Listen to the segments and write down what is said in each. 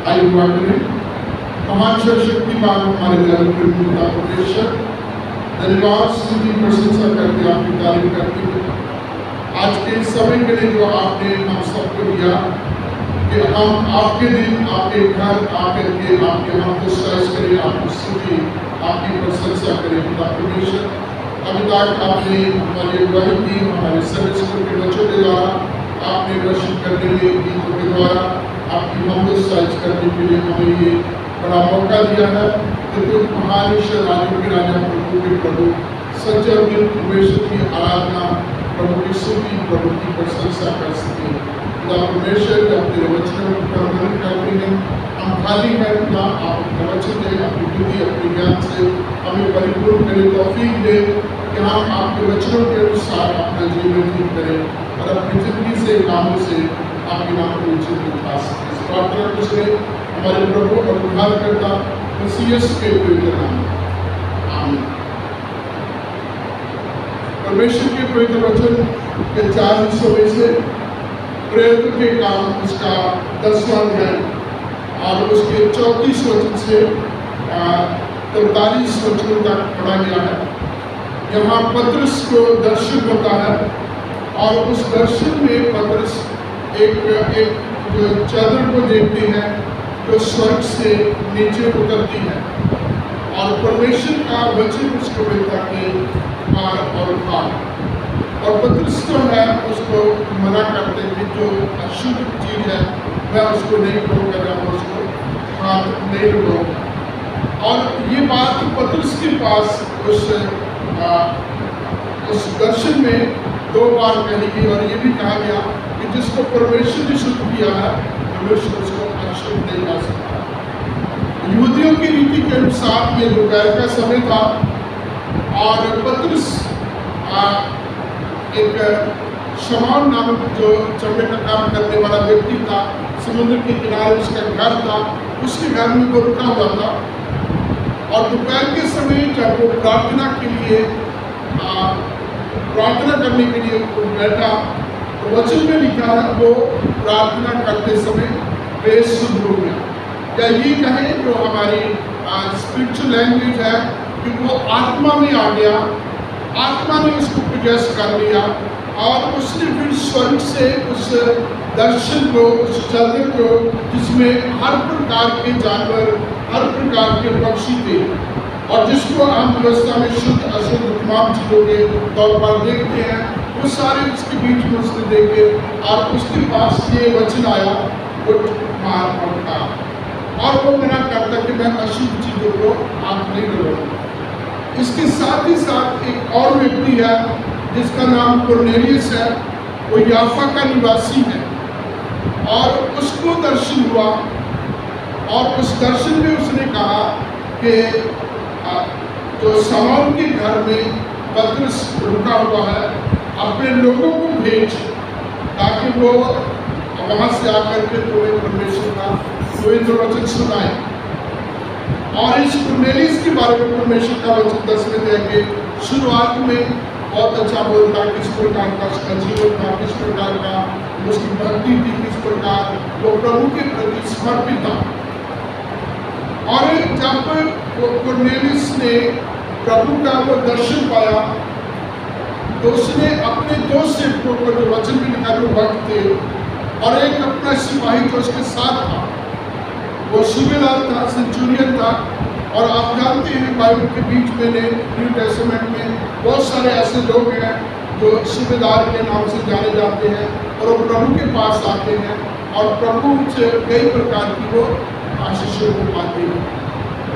आइए दुआ करें। महान सर्वशक्तिमान हमारे दयालु पिता परमेश्वर, धन्यवाद स्तुति प्रशंसा करके आपकी तारीफ करते हैं आज के समय के लिए जो आपने हम सबको दिया कि हम आपके दिन आपके घर आकर के आपके यहाँ को सर्च करें, आपकी स्तुति आपकी प्रशंसा करें पिता परमेश्वर। अभी तक आपने हमारी अगुवाई की, हमारे संडे स्कूल के बच्चों के द्वारा आपने वर्शिप करने के गीतों के द्वारा आपकी ममता साइज करने के लिए हमें ये बड़ा मौका दिया है कि तुम महान ईश्वर राजों के राजा प्रभु के प्रभु सच्चे और दिल परमेश्वर की आराधना, प्रभु की स्तुति, प्रभु की प्रशंसा कर सके। खुदा परमेश्वर अपने वचनों को प्रमाणित करते हैं, हम खाली हैं खुदा, आप अपना वचन दें, अपनी बुद्धि अपने ज्ञान से हमें परिपूर्ण करें, तौफीक दें कि हम आपके वचनों के अनुसार अपना जीवन ठीक करें और अपनी जिंदगी से कामों से आपके नाम को ऊंचे उठा सकें। इस प्रार्थना को सुने हमारे प्रभु और उद्धारकर्ता मसीह यीशु के पवित्र नाम में, आमीन। परमेश्वर के पवित्र वचन के 4 हिस्सों में से प्रेरितों के काम उसका 10वां अध्याय और उसके 34 वचन से 43 वचनों तक पढ़ा गया है। यहाँ पतरस को दर्शन होता है और उस दर्शन में पतरस एक जो चादर को देखते हैं जो स्वर्ग से नीचे उतरती है और परमेश्वर का वचन उसको मिलता है मार और भार। और पतरस जो है उसको मना करते हैं कि जो अशुद्ध चीज है वह उसको नहीं करूँगा, मैं उसको हाथ नहीं लगाऊंगा। और ये बात पतरस के पास उस दर्शन में 2 बार कही गई और ये भी कहा गया कि जिसको परमेश्वर ने शुद्ध किया है परमेश्वर उसको अशुद्ध नहीं कर सकता। यहूदियों की रीति के अनुसार ये दोपहर का समय था और पतरस एक शमौन नामक जो चमड़े का काम करने वाला व्यक्ति था, समुद्र के किनारे उसका घर था, उसके घर में वो रुका हुआ था। और दोपहर के समय जब वो प्रार्थना करने के लिए बैठा तो वचन में लिखा है वो प्रार्थना करते समय बेसुध हो गया, या ये कहें जो हमारी स्पिरिचुअल लैंग्वेज है कि वो आत्मा में आ गया, आत्मा ने उसको प्रयास कर लिया और उसने फिर स्वर्ग से उस दर्शन को, उस चादर को जिसमें हर प्रकार के जानवर, हर प्रकार के पक्षी थे और जिसको आम व्यवस्था में शुद्ध अशुद्ध तमाम चीज़ों के तौर पर देखते हैं, वो सारे उसके बीच में उसने देखे और उसके पास ये वचन आया, उठ मार और खा। और वो मना करता कि मैं अशुद्ध चीज़ों को हाथ नहीं लगाऊंगा। इसके साथ ही साथ एक और व्यक्ति है जिसका नाम कुरनेलियस है, वो याफा का निवासी है और उसको दर्शन हुआ और उस दर्शन में उसने कहा कि जो शमौन के घर में पतरस रुका हुआ है अपने लोगों को भेज ताकि वो वहाँ से आकर के तुम्हें परमेश्वर का पवित्र वचन सुनाए। और इस कुरनेलियस के बारे में परमेश्वर का वचन 10वें अध्याय के शुरुआत में बहुत अच्छा बोलता है, किस प्रकार का उसका जीवन था, किस प्रकार का उसकी भक्ति थी, किस प्रकार वो प्रभु के प्रति समर्पित था। और जब कुरनेलियस ने प्रभु का वो दर्शन पाया तो उसने अपने 2 सेवकों को जो वचन में लिखा जो भक्त थे और एक अपना सिपाही जो उसके साथ था, वो सूबेदार था, सेंचुरियन था। और आप जानते हैं बाइबल के बीच में न्यू टेस्टामेंट में बहुत सारे ऐसे लोग हैं जो सूबेदार के नाम से जाने जाते हैं और वो प्रभु के पास आते हैं और प्रभु से कई प्रकार की वो आशीषों को पाते हैं।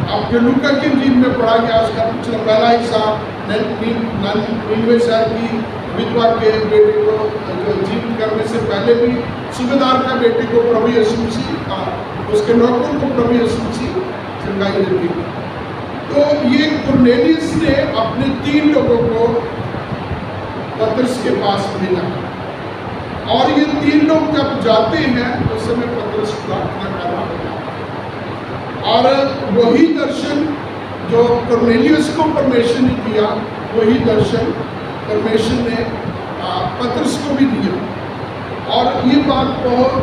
अब जो लूका के इंजील में पढ़ा गया उसका पिछला पहला हिस्सा 99 साल की विधवा के बेटे को जो जीवित करने से पहले भी सूबेदार का बेटे को प्रभु यीशु मसीह उसके नौकर को प्रभु यीशु मसीह चंगाई देती। तो ये कुरनेलियस ने अपने 3 लोगों को पतरस के पास भेजा और ये 3 लोग जब जाते हैं उस समय पतरस प्रार्थना कर रहा होता है और वही दर्शन जो कुरनेलियस को परमेश्वर ने दिया वही दर्शन परमेश्वर ने पतरस को भी दिया। और ये बात बहुत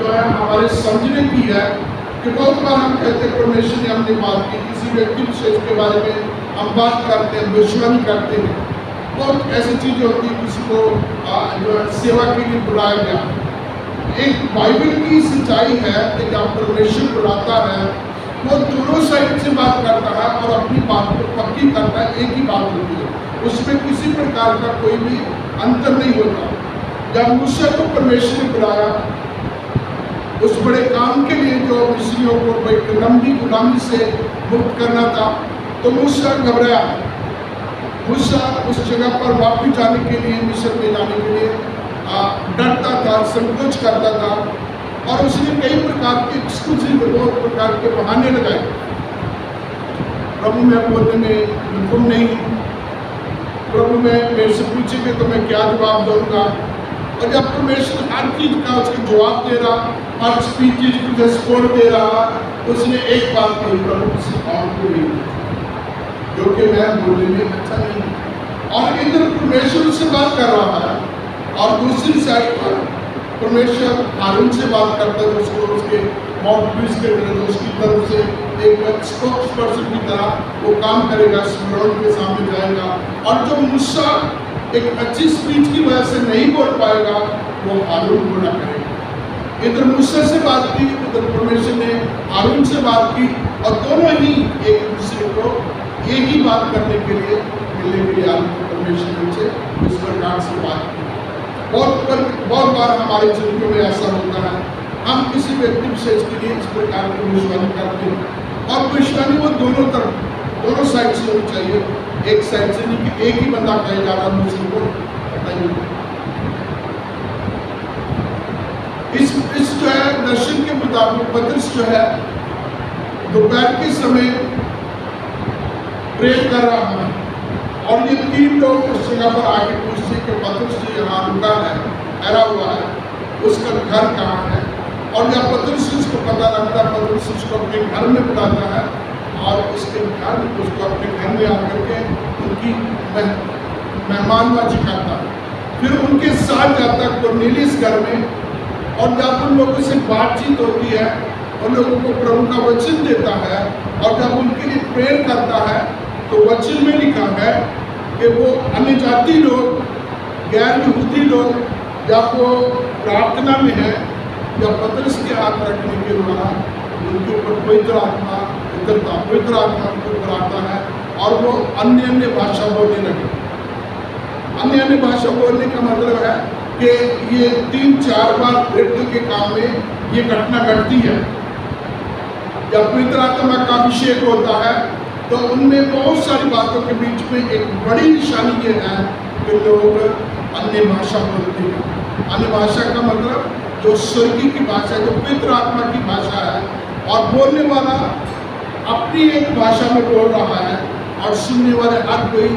जो है हमारे समझने की है कि बहुत बार हम कहते हैं परमेश्वर ने हमने बात की, किसी व्यक्ति विशेष के बारे में हम बात करते हैं, भविष्यवाणी करते हैं। बहुत ऐसी चीज़ें होती हैं, किसी को जो है सेवा के लिए बुलाया गया। एक बाइबल की सच्चाई है कि जब परमेश्वर बुलाता है वो दोनों साइड से बात करता है और अपनी बात को पक्की करता है। एक ही बात होती है, उसमें किसी प्रकार का कोई भी अंतर नहीं होता। जब मूसा को परमेश्वर ने बुलाया उस बड़े काम के लिए जो मिस्रियों को एक लंबी गुलामी से मुक्त करना था, तो मूसा घबराया। मूसा उस जगह पर वापस जाने के लिए, मिस्र में जाने के लिए डरता था, संकोच करता था और उसने कई प्रकार के एक्सक्यूज़, बहुत प्रकार के बहाने लगाए। प्रभु मैं बोलने में बिल्कुल नहीं, प्रभु मैं मेरे से पूछेंगे तो मैं क्या जवाब दूंगा। और जब परमेश्वर हर चीज़ का उसको जवाब दे रहा, हर स्पीचेज को सपोर्ट दे रहा, उसने एक बात कही, प्रभु किसी और को नहीं, जो कि मैं बोलने में अच्छा नहीं। और इधर परमेश्वर से बात कर रहा है और दूसरी साइड पर परमेश्वर हारून से बात करता है, उसको उसके माउथपीस के तरह, उसकी तरफ से एक स्पोक्स पर्सन की तरह वो काम करेगा, स्मरण के सामने जाएगा। और जो मूसा एक अच्छी स्पीच की वजह से नहीं बोल पाएगा, वो हारून पूरा करेगा। इधर मूसा से बात की, उधर परमेश्वर ने हारून से बात की और दोनों ही एक दूसरे को एक ही बात करने के लिए मिलने के लिए परमेश्वर से इस प्रकार से बात की। बहुत बार हमारी जिंदगी में ऐसा होता है, हम किसी व्यक्ति विशेष के लिए इस प्रकार की भविष्यवाणी करते हैं और भविष्यवाणी वो दोनों तरफ, दोनों साइड से होनी चाहिए। एक साइड से नहीं कि एक ही बंदा कहे जा रहा दूसरे को बताइए। इस जो है दर्शन के मुताबिक पतरस जो है दोपहर के समय प्रेयर कर रहा है और ये तीन लोग उस जगह पर आके पूछते कि पतरस जी यहाँ रुका है, ठहरा हुआ है, उसका घर कहाँ है। और जब पतरस उसको पता लगता है, पतरस उसको अपने घर में बुलाता है और उसके घर उसको अपने घर में आकर के उनकी मेहमानबाजी करता है। फिर उनके साथ जाता है कुरनेलियुस घर में और जब उन लोगों से बातचीत होती है, उन लोगों को प्रभु का वचन देता है और जब उनके लिए प्रेयर करता है तो वचन में लिखा है कि वो अन्य जाति लोग, गैर यहूदी लोग, जब वो प्रार्थना में है, जब पतरस के हाथ रखने के द्वारा उनके ऊपर पवित्र आत्मा उनके ऊपर आता है और वो अन्य भाषा बोलने लगे। अन्य भाषा बोलने का मतलब है कि ये 3-4 बार मृत्यु के काम में ये घटना घटती है। जब पवित्र आत्मा का अभिषेक होता है तो उनमें बहुत सारी बातों के बीच में एक बड़ी निशानी ये है कि लोग अन्य भाषा बोलते हैं। अन्य भाषा का मतलब जो स्वर्गीय की भाषा है, जो पवित्र आत्मा की भाषा है, और बोलने वाला अपनी एक भाषा में बोल रहा है और सुनने वाले हर कोई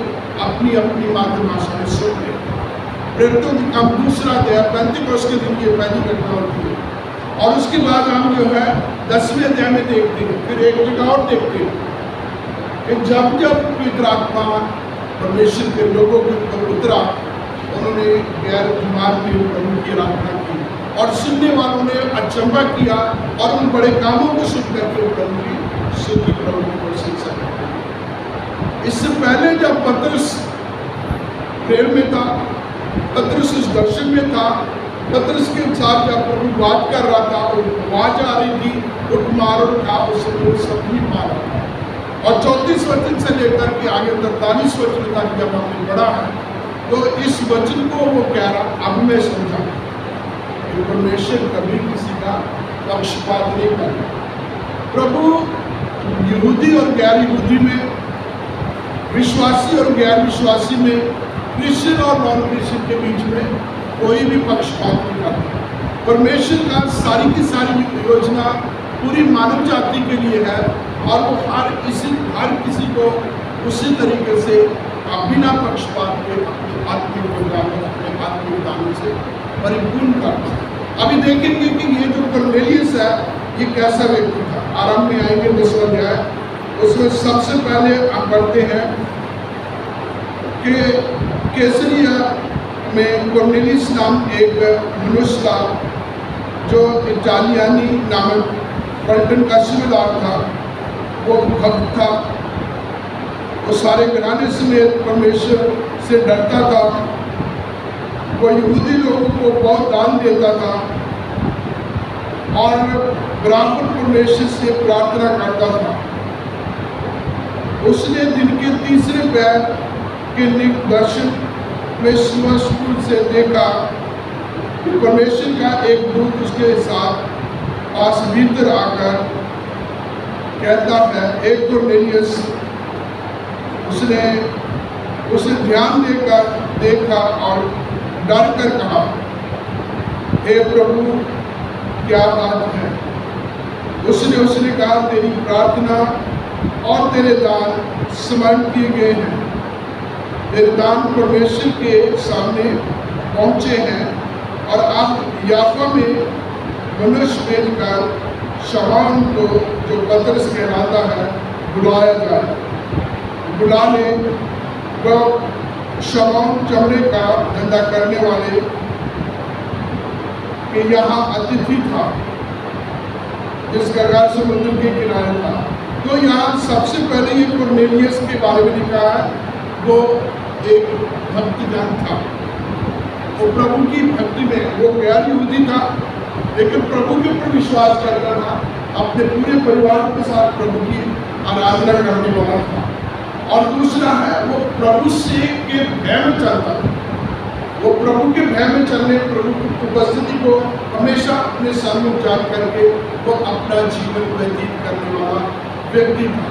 अपनी अपनी मातृभाषा में सुन रहे हैं। प्रेरितों की काम दूसरा अध्याय, पेंतिकोस्त के दिन ये पहली घटना होती है। और उसके बाद हम जो है 10वें अध्याय में देखते हैं, फिर एक जगह और देखते हैं कि जब पवित्र आत्मा परमेश्वर के लोगों के ऊपर उतरा, उन्होंने गैर बीमार के प्रभु की आराधना की और सुनने वालों ने अचंभा किया और उन बड़े कामों को सुन करके प्रभु की स्तुति, प्रभु की प्रशंसा करते। इससे पहले जब पतरस प्रेयर में था, पतरस उस दर्शन में था, पतरस के साथ जब प्रभु बात कर रहा था और आवाज आ रही थी, उठ मार और खा, उसने सब नहीं मारा। और 34 वचन से लेकर के आगे 43 वचन तक जब हमने पढ़ा है तो इस वचन को वो कह रहा, अब मैं समझा कि परमेश्वर कभी किसी का पक्षपात नहीं करता। प्रभु यहूदी और गैर यहूदी में, विश्वासी और गैर विश्वासी में, क्रिश्चियन और नॉन क्रिश्चियन के बीच में कोई भी पक्षपात नहीं करता। परमेश्वर का सारी की सारी योजना पूरी मानव जाति के लिए है और वो हर किसी को उसी तरीके से बिना पक्षपात के अपने आत्मिक दानों से परिपूर्ण करता है। अभी देखेंगे कि ये जो कुरनेलियुस है ये कैसा व्यक्ति था। आरंभ में आएंगे 10वां अध्याय, उसमें सबसे पहले हम पढ़ते हैं कि कैसरिया में कुरनेलियुस नाम एक मनुष्य था जो इटालियानी नामक पलटन का सूबेदार था, वो भक्त था, वो सारे घराने समेत परमेश्वर से डरता था, वो यहूदी लोगों को बहुत दान देता था और बराबर परमेश्वर से प्रार्थना करता था। उसने दिन के तीसरे पहर के दर्शन में स्पष्ट से देखा कि परमेश्वर का एक दूत उसके साथ पास भीतर आकर कहता है, एक कोर्नेलियस। उसने उसे ध्यान देकर देखा और डर कर कहा, हे प्रभु, क्या बात है? उसने कहा, तेरी प्रार्थना और तेरे दान स्मरण किए गए हैं। तेरे दान परमेश्वर के सामने पहुंचे हैं और अब याफा में मनुष्य भेजकर शमौन को, जो पतरस कहलाता है, बुलाया जाए। बुला ले। वह शमौन चमड़े का धंधा करने वाले के यहाँ अतिथि था, जिसका घर समुद्र के किनारे था। तो यहाँ सबसे पहले ये कोर्नेलियस के बारे में लिखा है, वो एक भक्तजन था। वो प्रभु की भक्ति में, वो गैर यहूदी था लेकिन प्रभु के ऊपर विश्वास करता था, अपने पूरे परिवार के साथ प्रभु की आराधना करने वाला था। और दूसरा है, वो प्रभु से के भय में चलता था। वो प्रभु के भय में चलने, प्रभु की उपस्थिति को हमेशा अपने सम्मुख जान करके वो अपना जीवन व्यतीत करने वाला व्यक्ति था।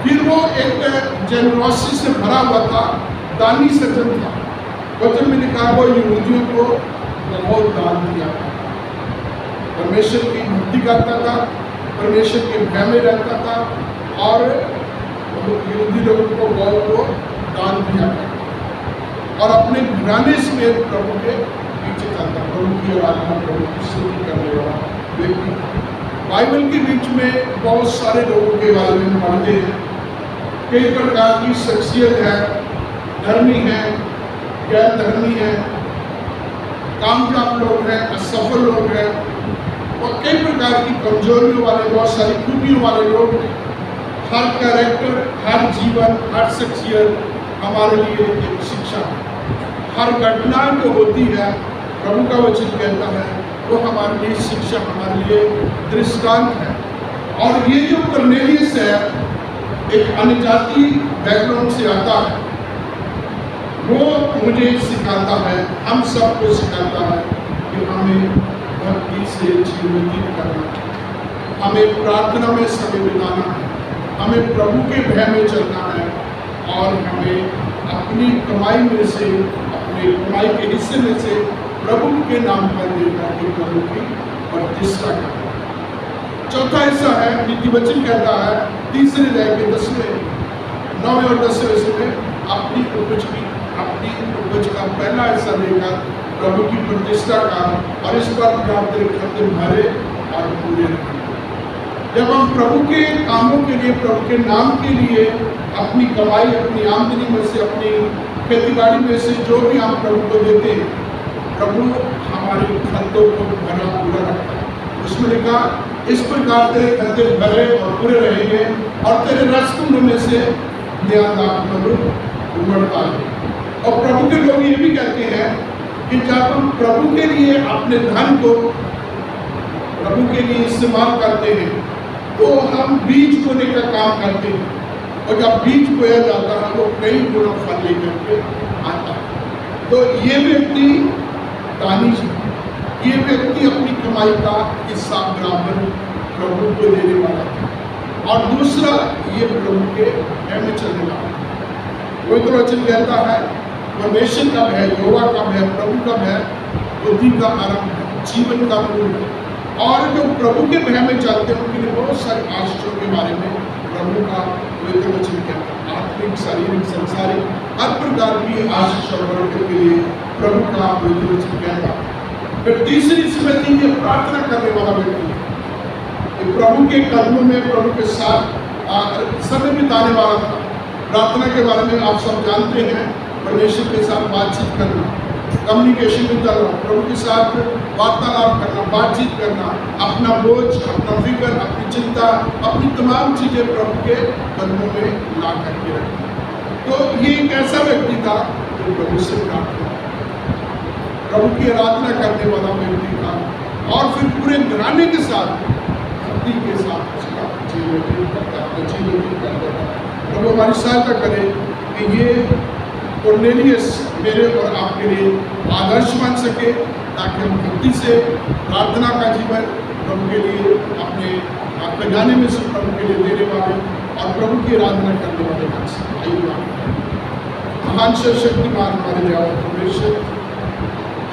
फिर वो एक जेनरोसिटी से भरा हुआ था, दानी सज्जन था। वचन में लिखा, वो यहूदियों को बहुत दान दिया था, परमेश्वर की भक्ति करता था, परमेश्वर के भय में रहता था और यहूदी लोगों को बहुत दान दिया करता और अपने घराने समेत प्रभु के पीछे चलता, प्रभु की आराधना, प्रभु की स्तुति करने वाला व्यक्ति। बाइबल के बीच में बहुत सारे लोगों के बारे में पढ़ते हैं। कई प्रकार की शख्सियत है, धर्मी है, गैर धर्मी है, कामयाब लोग हैं, असफल लोग हैं और कई प्रकार की कमजोरियों वाले, बहुत सारी खूबियों वाले लोग हैं। हर कैरेक्टर, हर जीवन, हर शख्सियत हमारे लिए एक शिक्षा है। हर घटना जो होती है, प्रभु का वचन कहता है, वो हमारे लिए शिक्षा, हमारे लिए दृष्टांत है। और ये जो कोर्नेलियस है, एक अन्यजाति बैकग्राउंड से आता है, वो मुझे सिखाता है, हम सबको सिखाता है कि हमें भक्ति से जीवन करना है, हमें प्रार्थना में समय बिताना है, हमें प्रभु के भय में चलना है और हमें अपनी कमाई में से, अपने कमाई के हिस्से में से प्रभु के नाम पर देकर के प्रभु की प्रतिष्ठा करना। चौथा हिस्सा है, नीति वचन कहता है, तीसरे अध्याय के 9वें और 10वें हिस्से में अपनी उपज का पहला हिस्सा देकर प्रभु की प्रतिष्ठा का और इस पर तेरे खर्चे भरे और पूरे रहे। जब हम प्रभु के कामों के लिए, प्रभु के नाम के लिए अपनी कमाई, अपनी आमदनी में से, अपनी खेती बाड़ी में से जो भी हम प्रभु को देते हैं, प्रभु हमारे खतों को भरा पूरा रखता है। उसमें लिखा, इस प्रकार तेरे खते भरे और पूरे रहेंगे और तेरे रसकुंड में से उमड़ता है। और प्रभु के लोग ये भी कहते हैं कि जब हम प्रभु के लिए अपने धन को प्रभु के लिए इस्तेमाल करते हैं, तो हम बीज बोने का काम करते हैं और जब बीज बोया जाता है, वो कई गुना फल लेकर के आता है। तो ये व्यक्ति दानी है, ये व्यक्ति अपनी कमाई का हिस्सा बराबर प्रभु को देने वाला था। और दूसरा, ये प्रभु के भय में चलने वाला। पवित्र वचन कहता है, परमेश्वर का भय, यहोवा का भय, प्रभु का भय बुद्धि का आरंभ है, जीवन का मूल है। और जो प्रभु के भय में चलते हैं, उनके लिए बहुत सारे आशीषों के बारे में प्रभु का पवित्र वचन कहता है। आत्मिक, शारीरिक, सांसारिक हर प्रकार की आशीष और बरकत के लिए प्रभु का पवित्र वचन कहता है। फिर तीसरी स्मृति, ये प्रार्थना करने वाला व्यक्ति है, प्रभु के कदमों में, प्रभु के साथ समय बिताने वाला था। प्रार्थना के बारे में आप सब जानते हैं, परमेश्वर के साथ बातचीत करना, कम्युनिकेशन में चल रहा, प्रभु के साथ वार्तालाप करना, बातचीत करना, अपना बोझ, अपना फिक्र, अपनी चिंता, अपनी तमाम चीज़ें प्रभु के कदमों में ला करके रखना। तो ये एक ऐसा व्यक्ति था जो प्रभु से प्रार्थना, प्रभु की आराधना करने वाला व्यक्ति था, और फिर पूरे घराने के साथ, भक्ति के साथ उसका जीवन करता था। प्रभु हमारी सहायता करे कि ये कोर्नेलियस मेरे और आपके लिए आदर्श बन सके, ताकि हम भक्ति से प्रार्थना का जीवन प्रभु के लिए अपने खजाने में से प्रभु के लिए देने वाले और प्रभु की आराधना करने वाले बन सके। महान शक्तिमान हमारे दयावान परमेश्वर,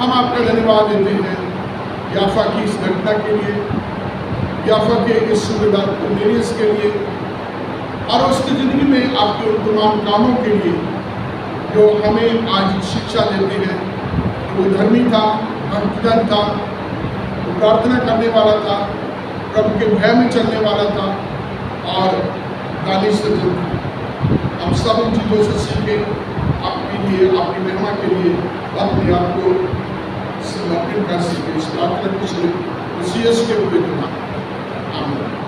हम आपका धन्यवाद देते हैं याफा की इस घटना के लिए, याफा के इस सूबेदार कोर्नेलियस के लिए, और उसकी ज़िंदगी में आपके उन तमाम कामों के लिए जो हमें आज शिक्षा देते हैं। वो धर्मी था, भक्तजन था, वो प्रार्थना करने वाला था, प्रभु के भय में चलने वाला था और दानी सज्जन था। हम सब इन चीज़ों से सीखें, आपके लिए, आपकी महिमा के लिए अपने आप को समर्पित कर सकें। इस प्रार्थना को सुने, के पवित्र नाम, आमीन।